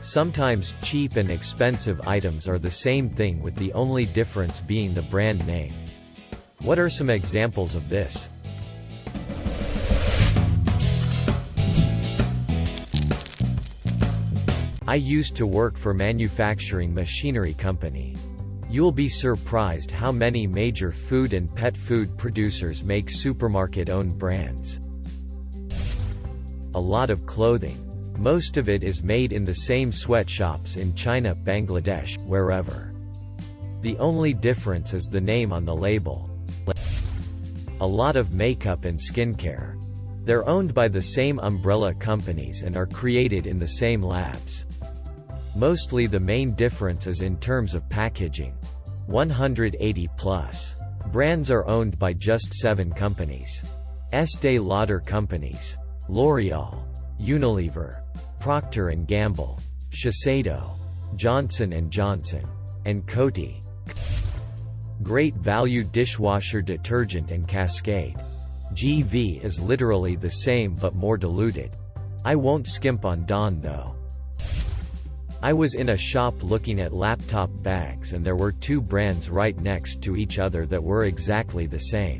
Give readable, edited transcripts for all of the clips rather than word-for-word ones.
Sometimes cheap and expensive items are the same thing, with the only difference being the brand name. What are some examples of this? I used to work for manufacturing machinery company. You'll be surprised how many major food and pet food producers make supermarket-owned brands. A lot of clothing. Most of it is made in the same sweatshops in China, Bangladesh, wherever. The only difference is the name on the label. A lot of makeup and skincare. They're owned by the same umbrella companies and are created in the same labs. Mostly the main difference is in terms of packaging. 180 plus. Brands are owned by just 7 companies. Estée Lauder companies. L'Oreal. Unilever. Procter & Gamble. Shiseido. Johnson & Johnson. And Coty. Great Value dishwasher detergent and Cascade. GV is literally the same but more diluted. I won't skimp on Dawn though. I was in a shop looking at laptop bags and there were 2 brands right next to each other that were exactly the same.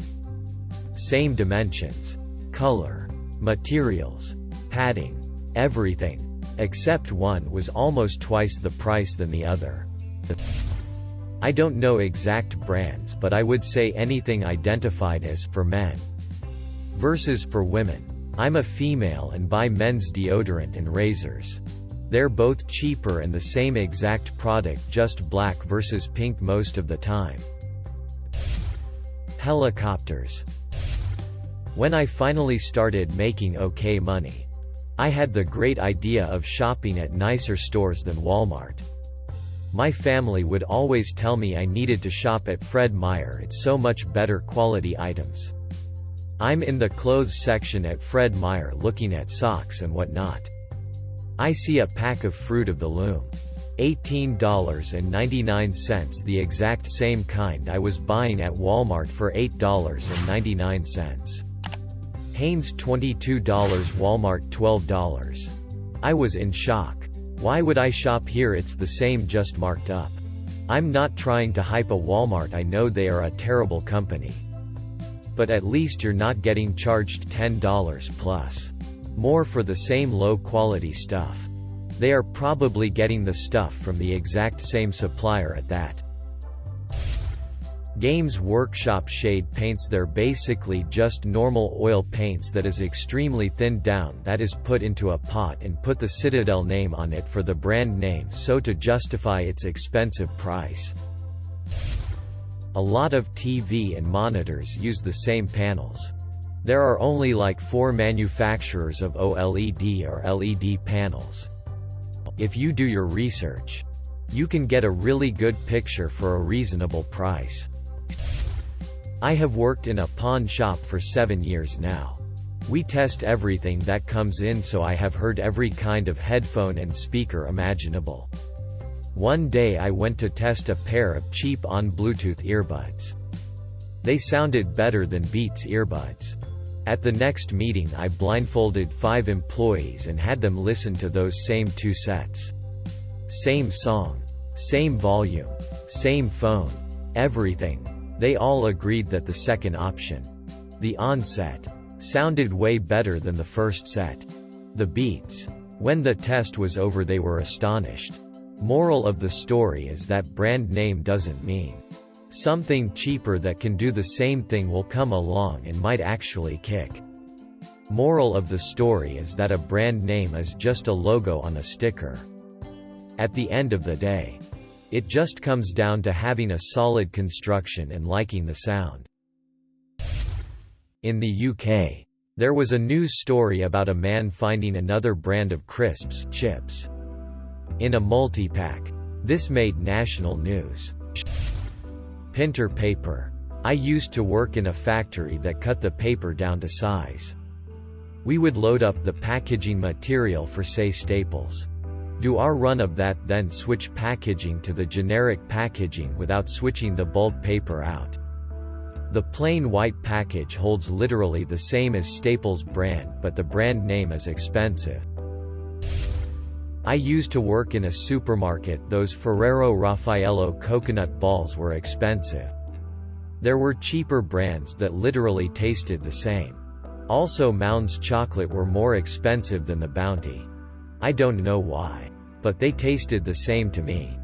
Same dimensions, color, materials, padding, everything, except one was almost twice the price than the other. I don't know exact brands, but I would say anything identified as for men versus for women. I'm a female and buy men's deodorant and razors. They're both cheaper and the same exact product, just black versus pink most of the time. Helicopters. When I finally started making okay money, I had the great idea of shopping at nicer stores than Walmart. My family would always tell me I needed to shop at Fred Meyer, it's so much better quality items. I'm in the clothes section at Fred Meyer looking at socks and whatnot. I see a pack of Fruit of the Loom. $18.99, the exact same kind I was buying at Walmart for $8.99. Hanes $22, Walmart $12. I was in shock. Why would I shop here? It's the same, just marked up. I'm not trying to hype a Walmart, I know they are a terrible company. But at least you're not getting charged $10 plus more for the same low-quality stuff. They are probably getting the stuff from the exact same supplier at that. Games Workshop shade paints. They're basically just normal oil paints that is extremely thinned down, that is put into a pot and put the Citadel name on it for the brand name, so to justify its expensive price. A lot of TV and monitors use the same panels. There are only like 4 manufacturers of OLED or LED panels. If you do your research, you can get a really good picture for a reasonable price. I have worked in a pawn shop for 7 years now. We test everything that comes in, so I have heard every kind of headphone and speaker imaginable. One day I went to test a pair of cheap on Bluetooth earbuds. They sounded better than Beats earbuds. At the next meeting I blindfolded 5 employees and had them listen to those same 2 sets. Same song, same volume, same phone, everything. They all agreed that the second option, the on set, sounded way better than the first set. The Beats. When the test was over they were astonished. Moral of the story is that brand name doesn't mean something cheaper that can do the same thing will come along and might actually kick. Moral of the story is that a brand name is just a logo on a sticker. At the end of the day, it just comes down to having a solid construction and liking the sound. In the UK, there was a news story about a man finding another brand of crisps chips in a multi-pack. This made national news. Pinter paper. I used to work in a factory that cut the paper down to size. We would load up the packaging material for, say, Staples. Do our run of that, then switch packaging to the generic packaging without switching the bulk paper out. The plain white package holds literally the same as Staples brand, but the brand name is expensive. I used to work in a supermarket. Those Ferrero Raffaello coconut balls were expensive. There were cheaper brands that literally tasted the same. Also, Mounds chocolate were more expensive than the Bounty. I don't know why, but they tasted the same to me.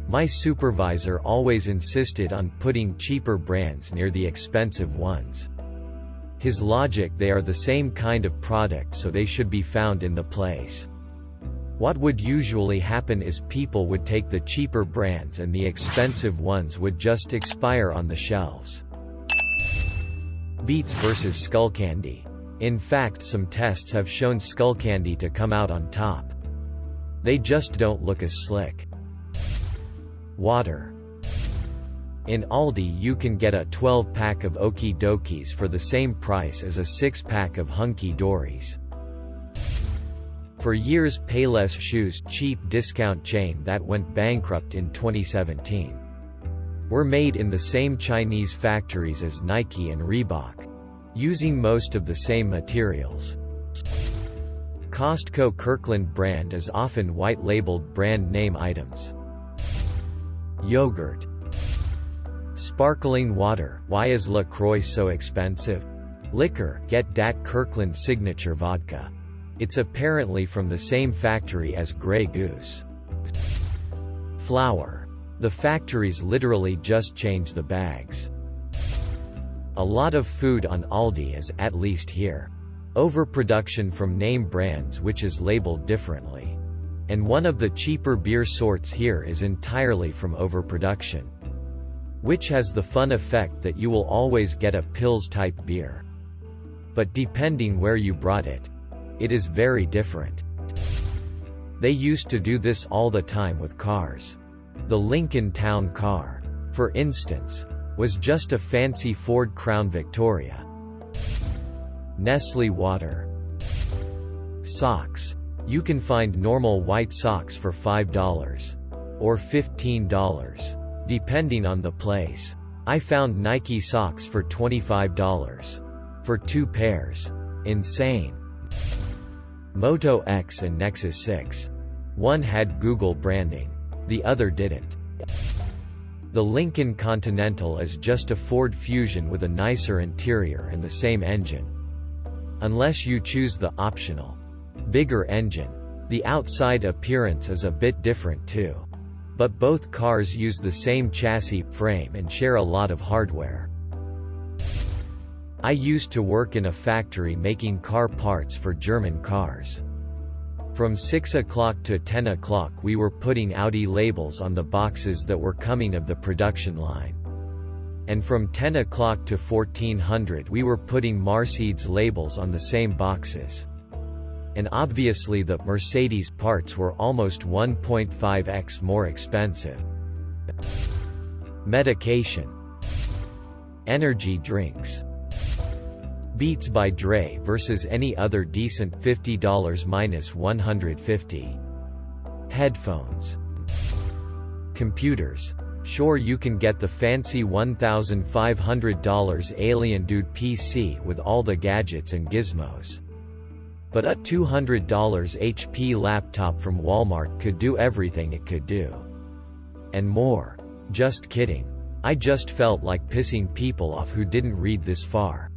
My supervisor always insisted on putting cheaper brands near the expensive ones. His logic: they are the same kind of product, so they should be found in the place. What would usually happen is people would take the cheaper brands and the expensive ones would just expire on the shelves. Beets versus Skullcandy. In fact, some tests have shown Skullcandy to come out on top. They just don't look as slick. Water. In Aldi you can get a 12-pack of Okie Dokies for the same price as a 6-pack of Hunky Dories. For years, Payless Shoes, cheap discount chain that went bankrupt in 2017, were made in the same Chinese factories as Nike and Reebok, using most of the same materials. Costco Kirkland brand is often white-labeled brand name items. Yogurt. Sparkling water. Why is LaCroix so expensive? Liquor. Get dat Kirkland signature vodka. It's apparently from the same factory as Grey Goose. Flour. The factories literally just change the bags. A lot of food on Aldi is, at least here, overproduction from name brands which is labeled differently. And one of the cheaper beer sorts here is entirely from overproduction, which has the fun effect that you will always get a Pils-type beer. But depending where you brought it, it is very different. They used to do this all the time with cars. The Lincoln Town Car, for instance, was just a fancy Ford Crown Victoria. Nestle water. Socks. You can find normal white socks for $5 or $15, depending on the place. I found Nike socks for $25 for 2 pairs. Insane. Moto X and Nexus 6. One had Google branding, the other didn't. The Lincoln Continental is just a Ford Fusion with a nicer interior and the same engine. Unless you choose the optional, bigger engine. The outside appearance is a bit different too. But both cars use the same chassis, frame and share a lot of hardware. I used to work in a factory making car parts for German cars. From 6 o'clock to 10 o'clock we were putting Audi labels on the boxes that were coming of the production line. And from 10 o'clock to 1400 we were putting Mercedes labels on the same boxes. And obviously the Mercedes parts were almost 1.5x more expensive. Medication. Energy drinks. Beats by Dre versus any other decent $50 minus $150. Headphones. Computers. Sure, you can get the fancy $1,500 Alien Dude PC with all the gadgets and gizmos. But a $200 HP laptop from Walmart could do everything it could do. And more. Just kidding. I just felt like pissing people off who didn't read this far.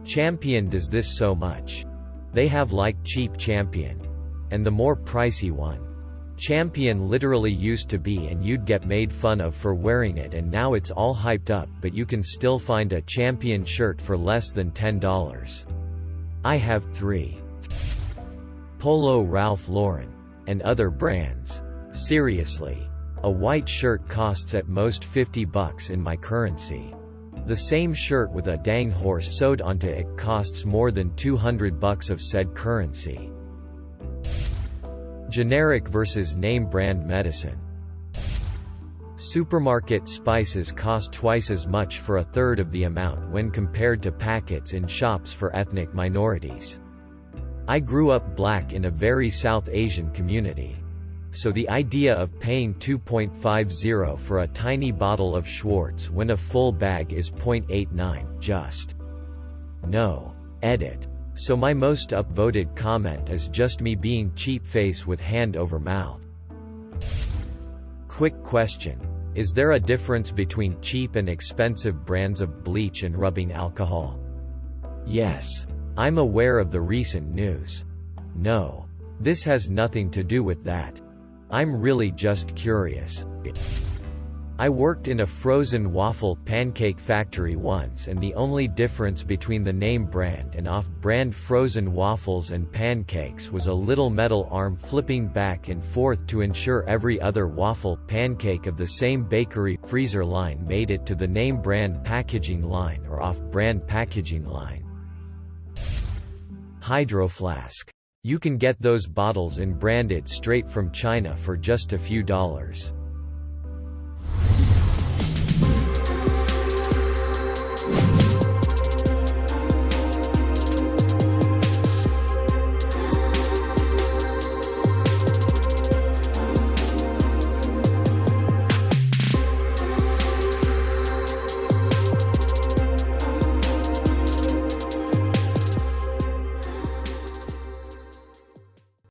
Champion does this so much. They have like cheap Champion, and the more pricey one. Champion literally used to be and you'd get made fun of for wearing it, and now it's all hyped up, but you can still find a Champion shirt for less than $10. I have 3. Polo Ralph Lauren. And other brands. Seriously. A white shirt costs at most $50 in my currency. The same shirt with a dang horse sewed onto it costs more than $200 of said currency. Generic versus name brand medicine. Supermarket spices cost twice as much for a third of the amount when compared to packets in shops for ethnic minorities. I grew up black in a very South Asian community. So the idea of paying $2.50 for a tiny bottle of Schwartz when a full bag is $0.89, just no. Edit. So my most upvoted comment is just me being cheap face with hand over mouth. Quick question. Is there a difference between cheap and expensive brands of bleach and rubbing alcohol? Yes. I'm aware of the recent news. No. This has nothing to do with that. I'm really just curious. I worked in a frozen waffle pancake factory once, and the only difference between the name brand and off-brand frozen waffles and pancakes was a little metal arm flipping back and forth to ensure every other waffle pancake of the same bakery freezer line made it to the name brand packaging line or off-brand packaging line. Hydro Flask. You can get those bottles in branded straight from China for just a few dollars.